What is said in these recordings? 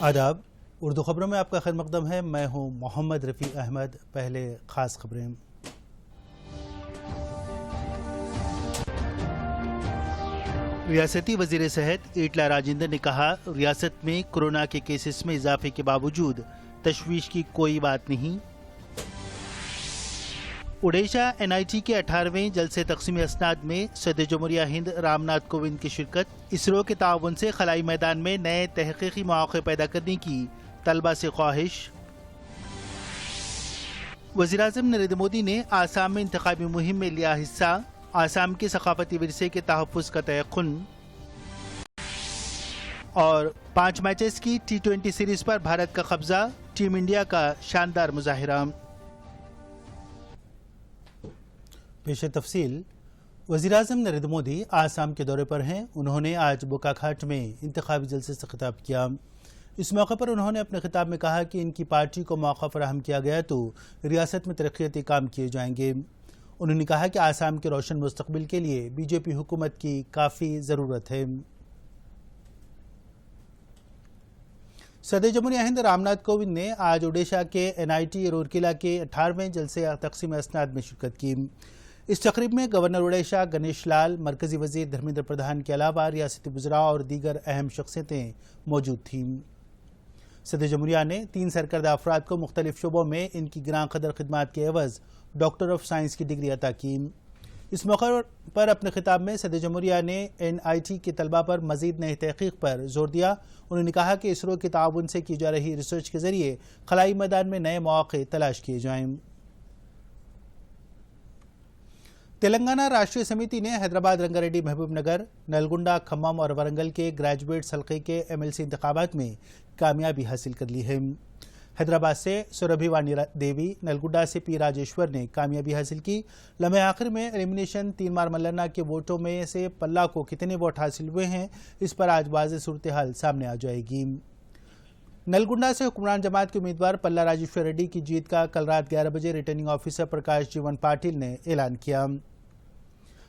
آداب، اردو خبروں میں آپ کا خیر مقدم ہے۔ میں ہوں محمد رفیع احمد۔ پہلے خاص خبریں۔ ریاستی وزیر صحت ایٹلا راجندر نے کہا، ریاست میں کورونا کے کیسز میں اضافے کے باوجود تشویش کی کوئی بات نہیں۔ اڈیشہ NIT کے 18ویں جلسے تقسیم اسناد میں صدر جمہوریہ ہند رام ناتھ کووند کی شرکت۔ اسرو کے تعاون سے خلائی میدان میں نئے تحقیقی مواقع پیدا کرنے کی طلبہ سے خواہش۔ وزیراعظم نریندر مودی نے آسام میں انتخابی مہم میں لیا حصہ۔ آسام کے ثقافتی ورثے کے تحفظ کا تیقن۔ اور 5 میچز کی T20 سیریز پر بھارت کا قبضہ، ٹیم انڈیا کا شاندار مظاہرہ۔ پیش تفصیل۔ وزیراعظم نریندر مودی آسام کے دورے پر ہیں۔ انہوں نے آج بوکاکھاٹ میں انتخابی جلسے سے خطاب کیا۔ اس موقع پر انہوں نے اپنے خطاب میں کہا کہ ان کی پارٹی کو موقع فراہم کیا گیا تو ریاست میں ترقیاتی کام کیے جائیں گے۔ انہوں نے کہا کہ آسام کے روشن مستقبل کے لیے BJP حکومت کی کافی ضرورت ہے۔ صدر جمہوریہ ہند رام ناتھ کووند نے آج اڈیشہ کے NIT رورکیلا کے 18ویں جلسے تقسیم اسناد میں شرکت کی۔ اس تقریب میں گورنر اڈیشہ گنیش لال، مرکزی وزیر دھرمیندر پردھان کے علاوہ ریاستی وزراء اور دیگر اہم شخصیتیں موجود تھیں۔ صدر جمہوریہ نے 3 سرکردہ افراد کو مختلف شعبوں میں ان کی گراں قدر خدمات کے عوض ڈاکٹر آف سائنس کی ڈگری عطا کی۔ اس موقع پر اپنے خطاب میں صدر جمہوریہ نے NIT کے طلبہ پر مزید نئی تحقیق پر زور دیا۔ انہوں نے کہا کہ اسرو کے تعاون سے کی جا رہی ریسرچ کے ذریعے خلائی میدان میں نئے مواقع تلاش کیے جائیں۔ تلنگانہ راشٹریہ سمیتی نے حیدرآباد، رنگا ریڈی، محبوب نگر، نلگنڈا، کھمم اور ورنگل کے گریجویٹس حلقے کے MLC انتخابات میں کامیابی حاصل کر لی ہے۔ حیدرآباد سے سوربھی وانی دیوی، نلگنڈا سے P راجیشور نے کامیابی حاصل کی۔ لمحے آخر میں ایلیمنیشن 3 مار ملنا کے ووٹوں میں سے پلہ کو کتنے ووٹ حاصل ہوئے ہیں، اس پر آج واضح صورتحال سامنے آ جائے گی۔ نلگنڈا سے حکمران جماعت کے امیدوار پلہ راجیشور ریڈی کی جیت کا کل رات 11 بجے ریٹرننگ آفیسر پرکاش جیون پاٹل نے اعلان کیا۔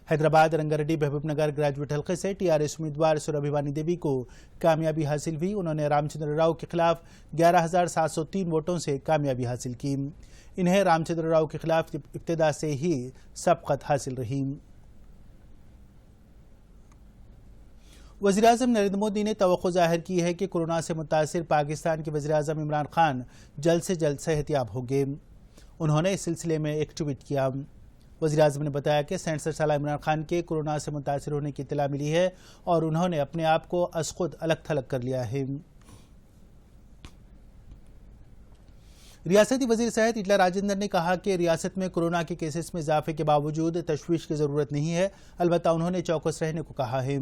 حیدرآباد، رنگا ریڈی، محبوب نگر گریجویٹ حلقے سے TRS امیدوار سوربھی وانی دیوی کو کامیابی حاصل ہوئی۔ انہوں نے رام چندر راؤ کے خلاف 11,703 ووٹوں سے کامیابی حاصل کی۔ انہیں رام چندر راؤ کے خلاف ابتدا سے ہی سبقت حاصل رہی۔ وزیراعظم نریندر مودی نے توقع ظاہر کی ہے کہ کورونا سے متاثر پاکستان کے وزیراعظم عمران خان جلد سے جلد صحت یاب ہوں گے۔ انہوں نے اس سلسلے میں ایک ٹویٹ کیا۔ وزیراعظم نے بتایا کہ 67 سالہ عمران خان کے کورونا سے متاثر ہونے کی اطلاع ملی ہے اور انہوں نے اپنے آپ کو از خود الگ تھلگ کر لیا ہے۔ ریاستی وزیر صحت ایٹلا راجندر نے کہا کہ ریاست میں کورونا کے کیسز میں اضافے کے باوجود تشویش کی ضرورت نہیں ہے، البتہ انہوں نے چوکس رہنے کو کہا ہے۔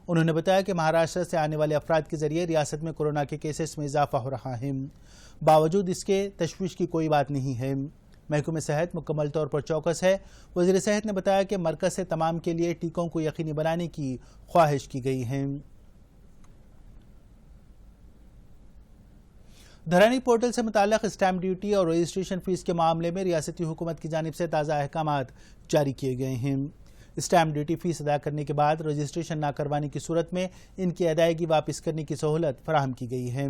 انہوں نے بتایا کہ مہاراشٹر سے آنے والے افراد کے ذریعے ریاست میں کورونا کے کیسز میں اضافہ ہو رہا ہے، باوجود اس کے تشویش کی کوئی بات نہیں ہے۔ محکمہ صحت مکمل طور پر چوکس ہے۔ وزیر صحت نے بتایا کہ مرکز سے تمام کے لیے ٹیکوں کو یقینی بنانے کی خواہش کی گئی ہے۔ دھرانی پورٹل سے متعلق اسٹیمپ ڈیوٹی اور رجسٹریشن فیس کے معاملے میں ریاستی حکومت کی جانب سے تازہ احکامات جاری کیے گئے ہیں۔ اسٹیمپ ڈیوٹی فیس ادا کرنے کے بعد رجسٹریشن نہ کروانے کی صورت میں ان کی ادائیگی واپس کرنے کی سہولت فراہم کی گئی ہے۔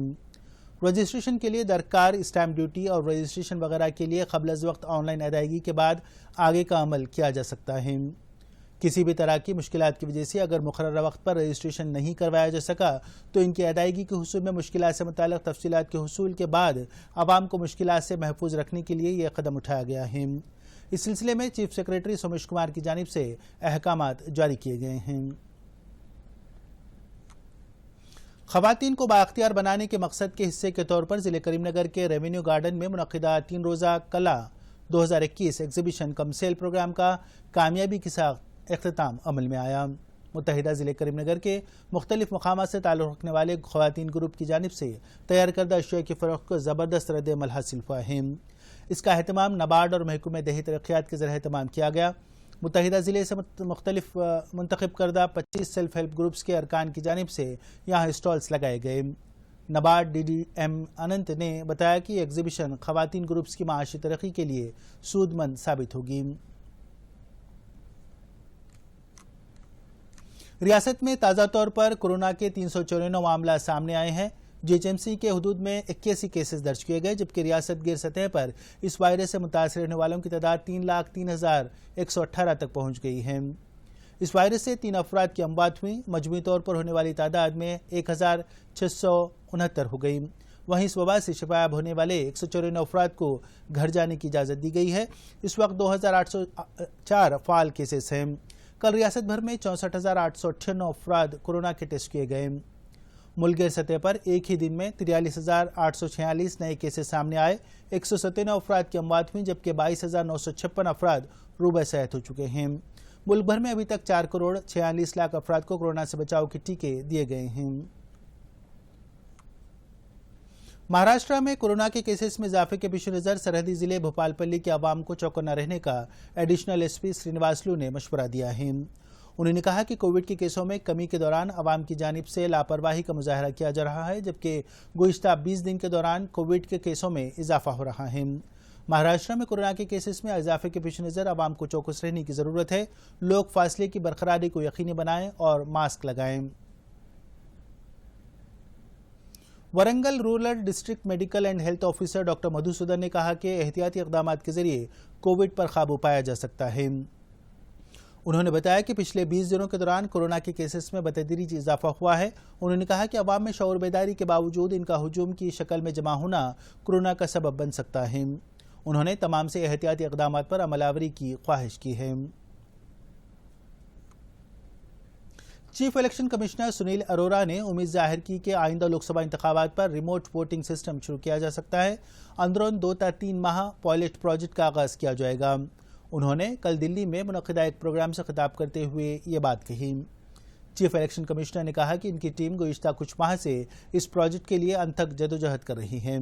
رجسٹریشن کے لیے درکار اسٹیمپ ڈیوٹی اور رجسٹریشن وغیرہ کے لیے قبل از وقت آن لائن ادائیگی کے بعد آگے کا عمل کیا جا سکتا ہے۔ کسی بھی طرح کی مشکلات کی وجہ سے اگر مقررہ وقت پر رجسٹریشن نہیں کروایا جا سکا تو ان کی ادائیگی کے حصول میں مشکلات سے متعلق تفصیلات کے حصول کے بعد عوام کو مشکلات سے محفوظ رکھنے کے لیے یہ قدم اٹھایا گیا ہے۔ اس سلسلے میں چیف سیکریٹری سومیش کمار کی جانب سے احکامات جاری کیے گئے ہیں۔ خواتین کو بااختیار بنانے کے مقصد کے حصے کے طور پر ضلع کریم نگر کے ریونیو گارڈن میں منعقدہ 3 روزہ کلا 2021 ایگزیبیشن کم سیل پروگرام کا کامیابی کے ساتھ اختتام عمل میں آیا۔ متحدہ ضلع کریم نگر کے مختلف مقامات سے تعلق رکھنے والے خواتین گروپ کی جانب سے تیار کردہ اشیاء کی فروخت کو زبردست رد عمل حاصل ہوا ہے۔ اس کا اہتمام نبارڈ اور محکمہ دیہی ترقیات کے زیر اہتمام کیا گیا۔ متحدہ ضلع سے مختلف منتخب کردہ 25 سیلف ہیلپ گروپس کے ارکان کی جانب سے یہاں اسٹالز لگائے گئے۔ نبارڈ DDM اننت نے بتایا کہ یہ ایگزیبیشن خواتین گروپس کی معاشی ترقی کے لیے سود مند ثابت ہوگی۔ ریاست میں تازہ طور پر کورونا کے 394 معاملات سامنے آئے ہیں۔ GHMC کے حدود میں 81 کیسز درج کیے گئے، جبکہ ریاست گیر سطح پر اس وائرس سے متاثر ہونے والوں کی تعداد 3,03,118 تک پہنچ گئی ہے۔ اس وائرس سے 3 افراد کی اموات ہوئی، مجموعی طور پر ہونے والی تعداد میں 1,669 ہو گئی۔ وہیں اس وبا سے شفایاب ہونے والے 194 افراد کو گھر جانے کی اجازت دی گئی ہے۔ اس وقت 2,804 فعال کیسز ہیں۔ کل ریاست بھر میں 64,898 افراد کورونا کے ٹیسٹ کیے گئے۔ ملک گیر سطح پر ایک ہی دن میں 43,846 نئے کیسز سامنے آئے، 197 افراد کی اموات ہوئی، جبکہ 22,956 افراد روبہ صحت ہو چکے ہیں۔ ملک بھر میں ابھی تک 4,46,00,000 افراد کو کورونا سے بچاؤ کے ٹیکے دیے گئے ہیں۔ مہاراشٹرا میں کورونا کے کیسز میں اضافے کے پیش نظر سرحدی ضلع بھوپال پلی کے عوام کو چوکنا رہنے کا ایڈیشنل SP سرینواسلو نے مشورہ دیا ہے۔ انہوں نے کہا کہ کووڈ کے کیسوں میں کمی کے دوران عوام کی جانب سے لاپرواہی کا مظاہرہ کیا جا رہا ہے، جبکہ گزشتہ 20 دن کے دوران کووڈ کے کیسوں میں اضافہ ہو رہا ہے۔ مہاراشٹر میں کورونا کے کیسز میں اضافے کے پیش نظر عوام کو چوکس رہنے کی ضرورت ہے۔ لوگ فاصلے کی برقراری کو یقینی بنائیں اور ماسک لگائیں۔ Warangal rural district medical and health officer doctor Madhusudan نے کہا کہ احتیاطی اقدامات کے ذریعے کووڈ پر قابو پایا جا سکتا ہے۔ انہوں نے بتایا کہ پچھلے 20 دنوں کے دوران کورونا کے کیسز میں بتدریج اضافہ ہوا ہے۔ انہوں نے کہا کہ عوام میں شعور بیداری کے باوجود ان کا ہجوم کی شکل میں جمع ہونا کورونا کا سبب بن سکتا ہے۔ انہوں نے تمام سے احتیاطی اقدامات پر عمل آوری کی خواہش کی ہے۔ Chief election commissioner Sunil Arora نے امید ظاہر کی کہ آئندہ لوک سبھا انتخابات پر ریموٹ ووٹنگ سسٹم شروع کیا جا سکتا ہے۔ اندرون 2 تا 3 ماہ پائلٹ پروجیکٹ کا آغاز کیا جائے گا۔ انہوں نے کل دلی میں منعقدہ ایک پروگرام سے خطاب کرتے ہوئے یہ بات کہی۔ چیف الیکشن کمشنر نے کہا کہ ان کی ٹیم گزشتہ کچھ ماہ سے اس پروجیکٹ کے لیے انتھک جدوجہد کر رہی ہے۔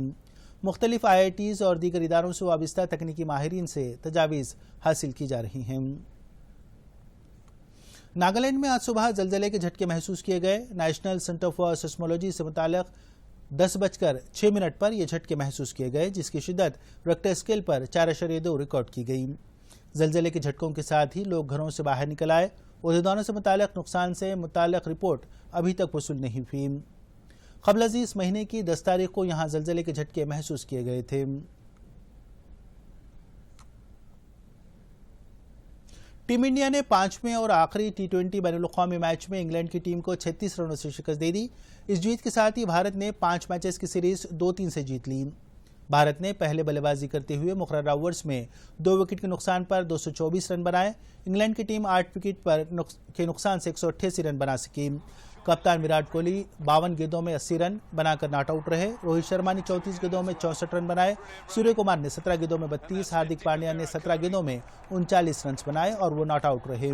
مختلف IITs اور دیگر اداروں سے وابستہ تکنیکی ماہرین سے تجاویز حاصل کی جا رہی ہیں۔ ناگالینڈ میں آج صبح زلزلے کے جھٹکے محسوس کیے گئے۔ نیشنل سینٹر فار سیسمولوجی سے متعلق 10:06 پر یہ جھٹکے محسوس کیے گئے، جس کی شدت ریکٹر اسکیل پر 4.2 ریکارڈ کی گئی۔ زلزلے کے جھٹکوں کے ساتھ ہی لوگ گھروں سے باہر نکل آئے۔ عہدیداروں سے متعلق نقصان سے متعلق رپورٹ ابھی تک وصول نہیں ہوئی۔ قبل ازیں اس مہینے کی 10 تاریخ کو یہاں زلزلے کے جھٹکے محسوس کیے گئے تھے۔ ٹیم انڈیا نے 5ویں اور آخری T20 بین الاقوامی میچ میں انگلینڈ کی ٹیم کو 36 رنوں سے شکست دے دی۔ اس جیت کے ساتھ ہی بھارت نے 5 میچز کی سیریز 2-3 سے جیت لی۔ بھارت نے پہلے بلے بازی کرتے ہوئے مقررہ اوورز میں 2 وکٹ کے نقصان پر 224 رن بنائے۔ انگلینڈ کی ٹیم 8 وکٹ کے نقصان سے 188 رن بنا سکی۔ کپتان وراٹ کوہلی 52 گیندوں میں 80 رن بنا کر ناٹ آؤٹ رہے۔ روہت شرما نے 34 گیندوں میں 64 رن بنائے۔ سوریہ کمار نے 17 گیندوں میں 32، ہاردک پانڈیا نے 17 گیندوں میں 39 رنز بنائے اور وہ ناٹ آؤٹ رہے۔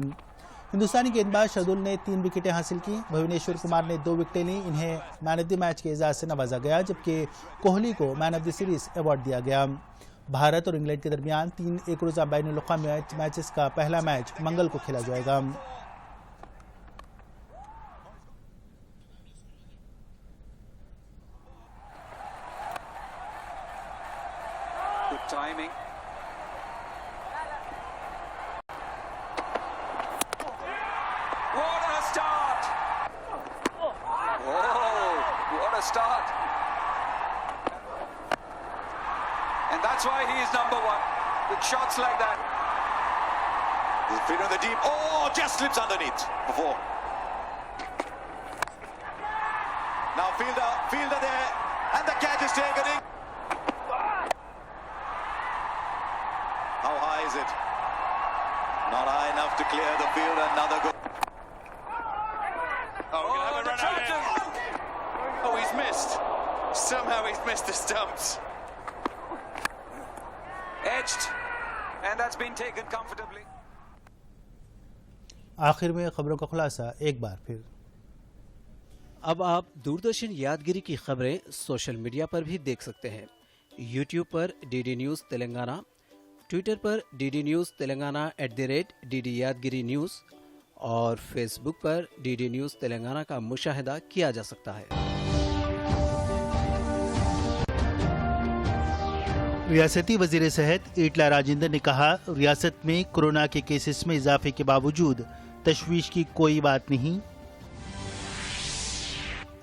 ہندوستانی گیندباز شردل نے 3 وکٹیں حاصل کی۔ بھونیشور کمار نے 2 وکٹیں لیں۔ انہیں مین آف دی میچ کے اعزاز سے نوازا گیا، جبکہ کوہلی کو مین آف دی سیریز ایوارڈ دیا گیا۔ بھارت اور انگلینڈ کے درمیان 3 ایک روزہ بین الاقوامی میچز کا پہلا میچ منگل کو کھیلا جائے گا۔ Timing. What a start! Whoa, what a start! And that's why he is number 1. With shots like that. He's fit on the deep. Oh, just slips underneath. Before. Now fielder there, and the catch is taken in. How high is it? Not high enough to clear the field. Another goal. Oh, the Trojan! Oh, he's missed. Somehow he's missed the stumps. Edged, and that's been taken comfortably. آخر میں خبروں کا خلاصہ ایک بار پھر۔ اب آپ دوردرشن یادگیری کی خبریں سوشل میڈیا پر بھی دیکھ سکتے ہیں۔ یوٹیوب پر DD نیوز تلنگانہ، ٹویٹر پر DD news Telangana @DD Yadagiri news اور فیس بک پر DD نیوز تلنگانہ کا مشاہدہ کیا جا سکتا ہے۔ ریاستی وزیر صحت ایٹلا راجندر نے کہا، ریاست میں کورونا کے کیسز میں اضافے کے باوجود تشویش کی کوئی بات نہیں۔